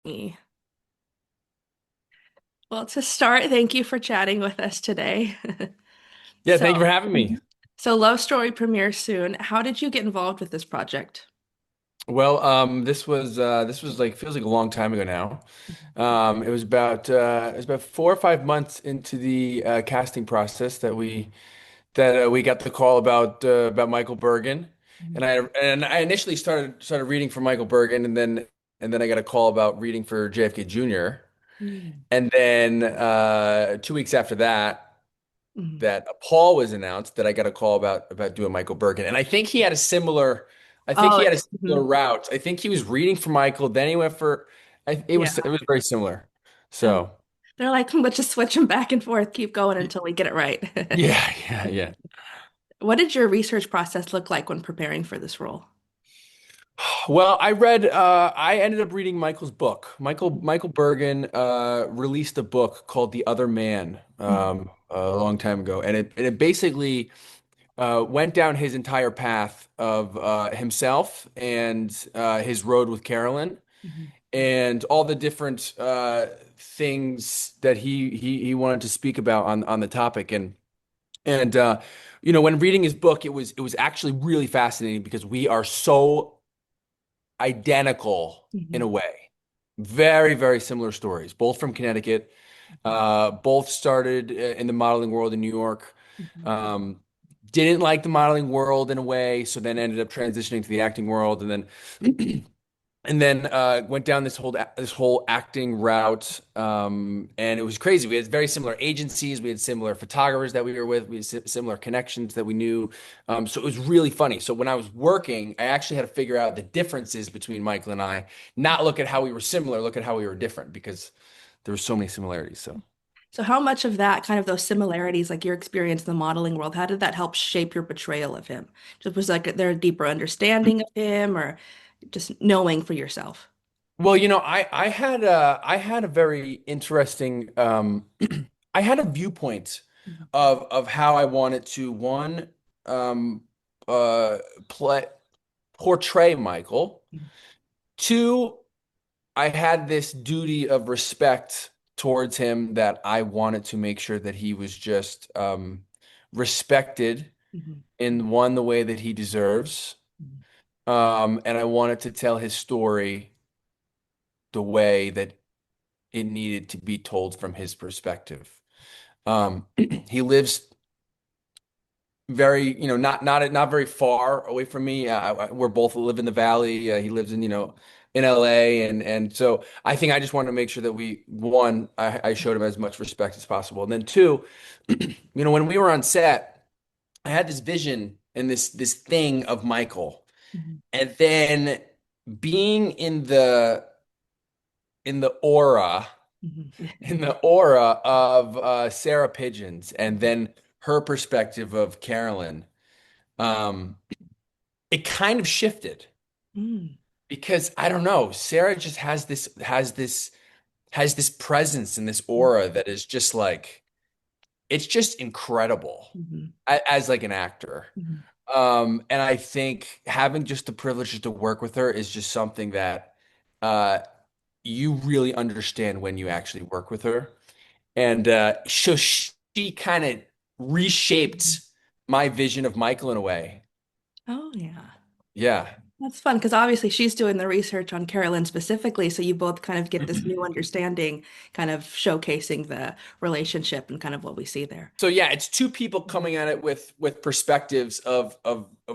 Me. Well, to start, thank you for chatting with us today. Yeah, So, thank you for having me. so Love Story premieres soon. How did you get involved with this project? Well, this was like feels like a long time ago now. It was about 4 or 5 months into the casting process that we got the call about Michael Bergin, and I initially started reading for Michael Bergin, and then I got a call about reading for JFK Jr. Mm. And then 2 weeks after that. Mhm. That Paul was announced that I got a call about doing Michael Bergen. And I think Oh, he had a similar mhm. route. I think he was reading for Michael, then he went for it was very similar. Oh, So they're like, let's just switch them back and forth, keep going y- until we get it right. yeah, yeah, yeah. What did your research process look like when preparing for this role? Well, I ended up reading Michael's book. Michael Bergen released a book called The Other Man Mhm. a long time ago. And it basically went down his entire path of himself and his road with Carolyn Mhm. and all the different things that he wanted to speak about on the topic. And when reading his book, it was actually really fascinating because we are so identical in a Mhm. way. Very, very similar stories, both from Connecticut, both started in the modeling world in New York. Mhm. Um, didn't like the modeling world in a way, so then ended up transitioning to the acting world, and then went down this whole acting route. And it was crazy. We had very similar agencies, we had similar photographers that we were with, we had similar connections that we knew. So it was really funny. So when I was working, I actually had to figure out the differences between Michael and I, not look at how we were similar, look at how we were different because there were so many similarities. So. So how much of that, kind of those similarities, like your experience in the modeling world, how did that help shape your portrayal of him? Just was like there a deeper understanding of him or just knowing for yourself? Well, I had a very interesting I had a viewpoint Mhm. of how I wanted to one um uh play portray Michael. Two, I had this duty of respect towards him that I wanted to make sure that he was just respected Mhm. in one the way that he deserves. Mhm. And I wanted to tell his story the way that it needed to be told from his perspective. He lives very, not very far away from me. We're both live in the valley. He lives in LA, and so I think I just wanted to make sure that I showed him as much respect as possible, and then two, when we were on set, I had this vision and this thing of Michael, Mhm. and then being in the aura Mhm. in the aura of Sarah Pigeons and then her perspective of Carolyn, um, it kind of shifted Mhm. because I don't know, Sarah just has this presence and this aura that is just like it's just incredible Mhm. as like an actor. Mhm. And I think having just the privilege to work with her is just something that uh, you really understand when you actually work with her. And so she kind of reshaped my vision of Michael in a way. Oh yeah. Yeah. That's fun because obviously she's doing the research on Carolyn specifically, so you both kind of get this new understanding, kind of showcasing the relationship and kind of what we see there. So yeah, it's two people Mhm. coming at it with perspectives of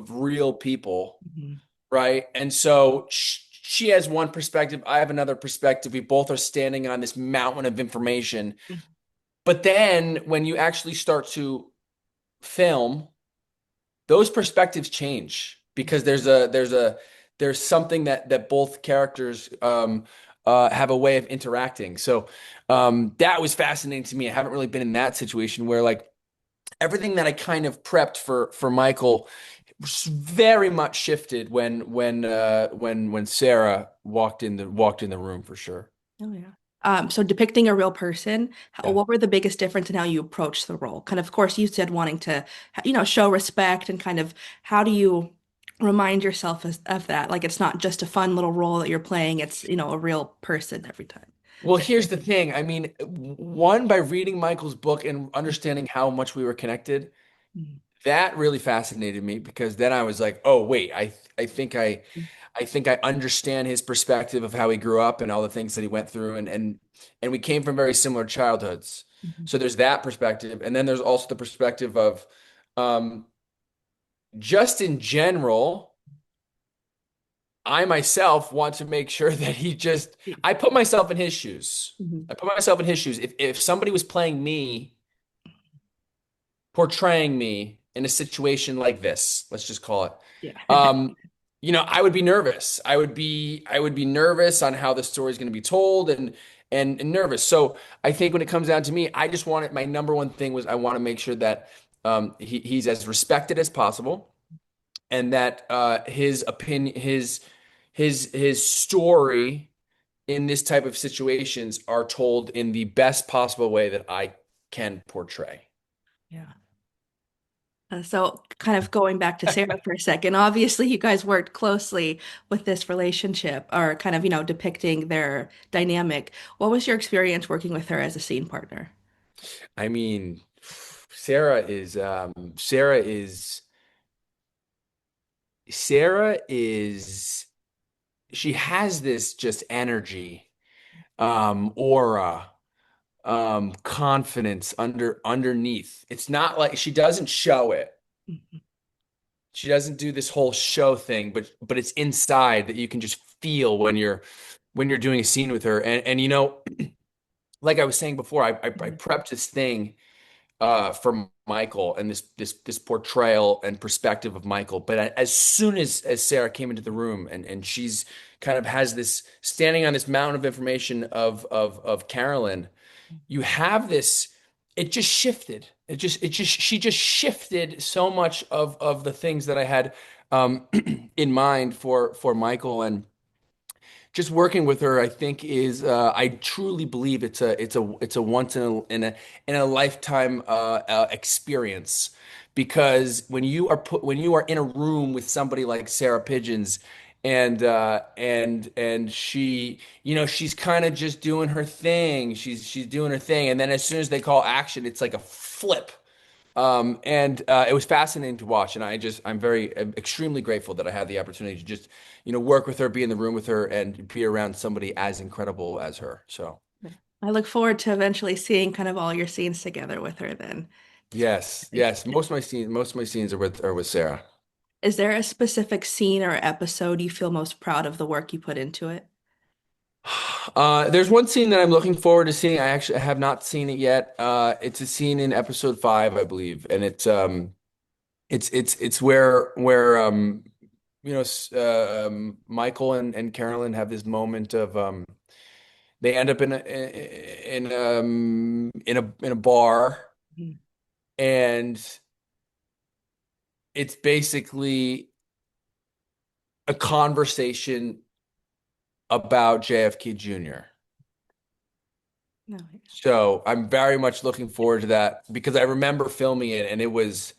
real people, Mhm. right? And so she has one perspective, I have another perspective. We both are standing on this mountain of information. But then when you actually start to film, those perspectives change because there's something that both characters have a way of interacting. So that was fascinating to me. I haven't really been in that situation where like everything that I kind of prepped for Michael was very much shifted when Sarah walked in the room for sure. Oh yeah. So depicting a real person, Yeah. what were the biggest difference in how you approach the role? Kind of course, you said wanting to, show respect and kind of how do you remind yourself of that. Like it's not just a fun little role that you're playing, it's, a real person every time. Well, here's the thing. I mean, one, by reading Michael's book and understanding how much we were connected, Mhm. that really fascinated me because then I was like, oh, wait, I think I think I understand his perspective of how he grew up and all the things that he went through and we came from very similar childhoods. Mhm. So there's that perspective. And then there's also the perspective of um, just in general, I myself want to make sure that Yeah. I put myself in his shoes. Mhm. I put myself in his shoes. If somebody was playing me, portraying me in a situation like this, let's just call it, Yeah. um, I would be nervous. I would be nervous on how the story is going to be told and nervous. So I think when it comes down to me, I just want it. My number one thing was I want to make sure that he's as respected as possible and that his opinion, his story in this type of situations are told in the best possible way that I can portray. Yeah. So, kind of going back to Sarah for a second, obviously, you guys worked closely with this relationship or kind of, depicting their dynamic. What was your experience working with her as a scene partner? I mean, Sarah is Sarah is Sarah is she has this just energy, aura, confidence underneath. It's not like she doesn't show it. Mhm. She doesn't do this whole show thing, but it's inside that you can just feel when you're doing a scene with her. And like I was saying before, I prepped this thing for Michael and this portrayal and perspective of Michael. But as soon as Sarah came into the room and she's kind of has this standing on this mountain of information of Carolyn, you have this. It just shifted. She just shifted so much of the things that I had in mind for Michael and just working with her, I think is I truly believe it's a once in a lifetime experience because when you are in a room with somebody like Sarah Pigeons and she she's kind of just doing her thing, she's doing her thing, and then as soon as they call action, it's like a flip. And it was fascinating to watch, and I'm extremely grateful that I had the opportunity to just, work with her, be in the room with her, and be around somebody as incredible as her. So, I look forward to eventually seeing kind of all your scenes together with her then. yes, yes, most of my scenes are with Sarah. Is there a specific scene or episode you feel most proud of the work you put into it? There's one scene that I'm looking forward to seeing. I actually have not seen it yet. It's a scene in episode 5, I believe, and it's where Michael and Carolyn have this moment of they end up in a bar, Mhm. and it's basically a conversation about JFK Jr. No. So I'm very much looking forward to that because I remember filming it, and it was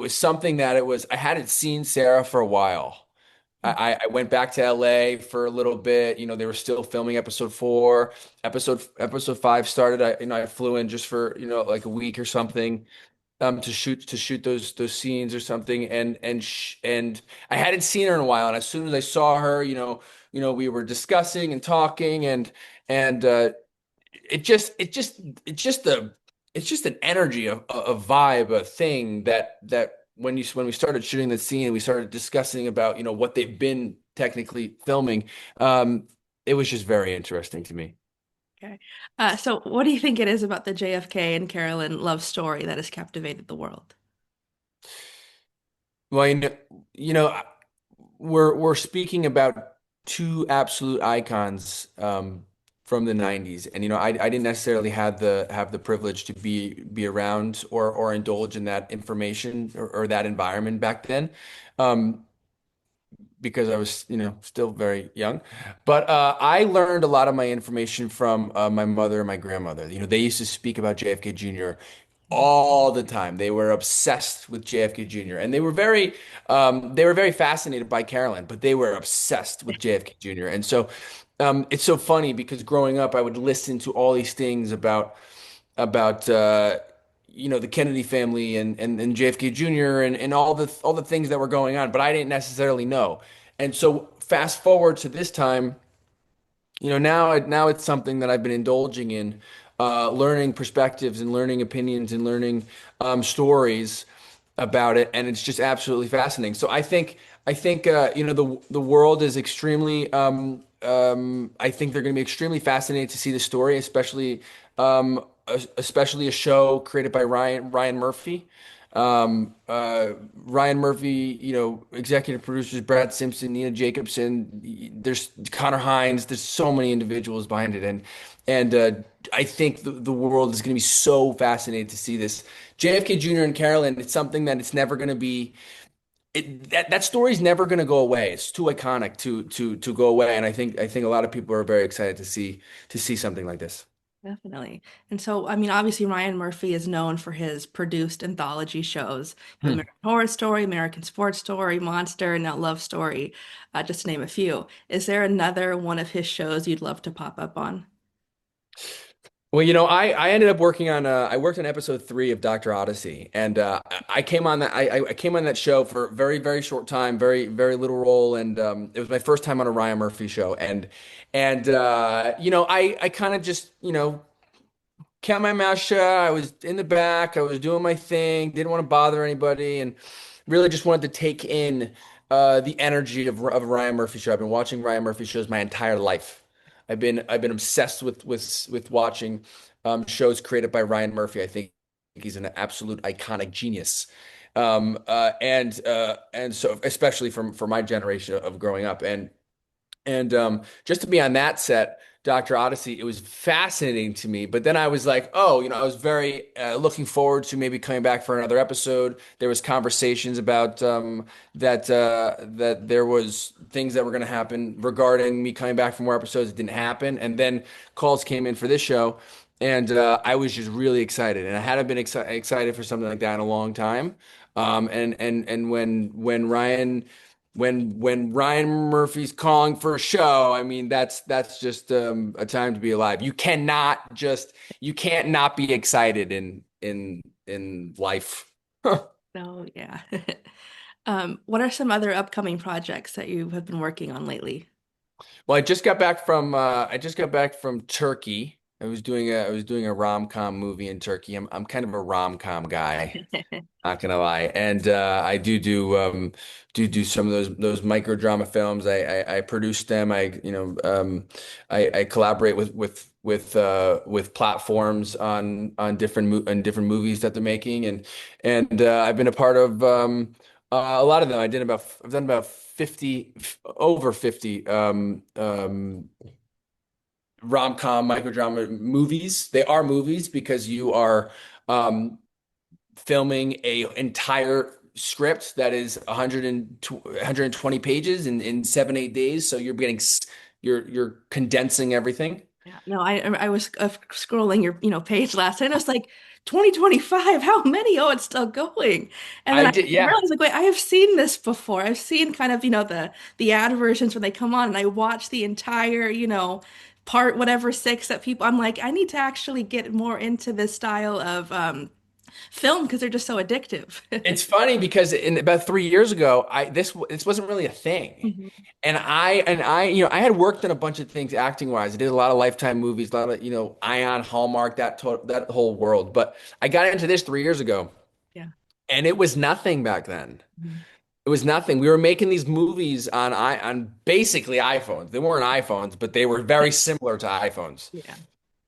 something that it was I hadn't seen Sarah for a while. Yeah. I went back to LA for a little bit. They were still filming episode 4. Episode 5 started. I flew in just for, like a week or something, to shoot those scenes or something. And I hadn't seen her in a while. And as soon as I saw her, we were discussing and talking and it's just an energy, a vibe, a thing that when we started shooting the scene, we started discussing about what they've been technically filming. Um, it was just very interesting to me. Okay. So what do you think it is about the JFK and Carolyn love story that has captivated the world? Well, you know, we're speaking about two absolute icons from the 90s. And I didn't necessarily have the privilege to be around or indulge in that information or that environment back then. Um, because I was, still very young. But I learned a lot of my information from my mother and my grandmother. They used to speak about JFK Jr. all the time. They were obsessed with JFK Jr. and they were very fascinated by Carolyn, but they were obsessed with JFK Jr. And so it's so funny because growing up, I would listen to all these things about the Kennedy family and JFK Jr. and all the things that were going on, but I didn't necessarily know. And so fast forward to this time, now it's something that I've been indulging in, learning perspectives and learning opinions and learning stories about it, and it's just absolutely fascinating. So I think the world is extremely. I think they're going to be extremely fascinated to see the story, especially a show created by Ryan Murphy. Ryan Murphy, executive producers, Brad Simpson, Nina Jacobson, there's Connor Hines, there's so many individuals behind it. And I think the world is going to be so fascinated to see this. JFK Jr. and Carolyn, it's something that it's never going to be. That story's never going to go away. It's too iconic to go away. And I think a lot of people are very excited to see something like this. Definitely. And so, I mean, obviously, Ryan Murphy is known for his produced anthology shows, Hmm. American Horror Story, American Sports Story, Monster, and now Love Story, just to name a few. Is there another one of his shows you'd love to pop up on? Well, I ended up working on I worked on episode 3 of Dr. Odyssey, and I came on that I came on that show for a very very short time, very very little role, and it was my first time on a Ryan Murphy show, and I kind of just kept my mouth shut. I was in the back. I was doing my thing. Didn't want to bother anybody, and really just wanted to take in the energy of a Ryan Murphy show. I've been watching Ryan Murphy shows my entire life. I've been obsessed with watching shows created by Ryan Murphy. I think he's an absolute iconic genius. And so especially for my generation of growing up and just to be on that set, Dr. Odyssey, it was fascinating to me. But then I was like, oh, I was very looking forward to maybe coming back for another episode. There was conversations about that there was things that were going to happen regarding me coming back for more episodes. It didn't happen, and then calls came in for this show, and I was just really excited, and I hadn't been excited for something like that in a long time. And when Ryan Murphy's calling for a show, I mean that's just a time to be alive. You can't not be excited in life. No, yeah. What are some other upcoming projects that you have been working on lately? Well, I just got back from Turkey. I was doing a rom-com movie in Turkey. I'm kind of a rom-com guy. Not gonna lie, and I do some of those micro drama films. I produce them. I collaborate with platforms on different movies that they're making, and I've been a part of a lot of them. I've done about 50 over 50 rom-com micro drama movies. They are movies because you are. Um, Filming a entire script that is 120 pages in 7 8 days. So you're condensing everything. Yeah, no, I was scrolling your page last night. I was like 2025. How many? Oh, it's still going. And then I I did, yeah. realized like, wait, I have seen this before. I've seen kind of the ad versions when they come on, and I watch the entire part whatever six that people. I'm like, I need to actually get more into this style of film because they're just so addictive. It's funny because in about 3 years ago, this wasn't really a thing. Mhm. And I had worked on a bunch of things acting wise. I did a lot of Lifetime movies, a lot of Ion, Hallmark, that whole world. But I got into this 3 years ago, Yeah. and it was nothing back then. Mhm. It was nothing. We were making these movies on basically iPhones. They weren't iPhones, but they were very similar to iPhones. Yeah.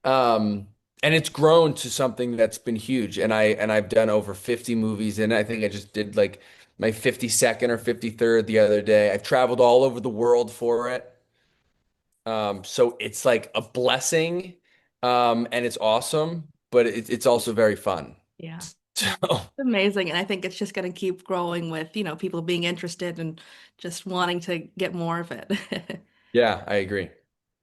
Um, and it's grown to something that's been huge. And I've done over 50 movies, and I think I just did like my 52nd or 53rd the other day. I've traveled all over the world for it. So it's like a blessing, and it's awesome, but it's also very fun. Yeah. So No, it's amazing. And I think it's just going to keep growing with, people being interested and just wanting to get more of it. yeah, I agree.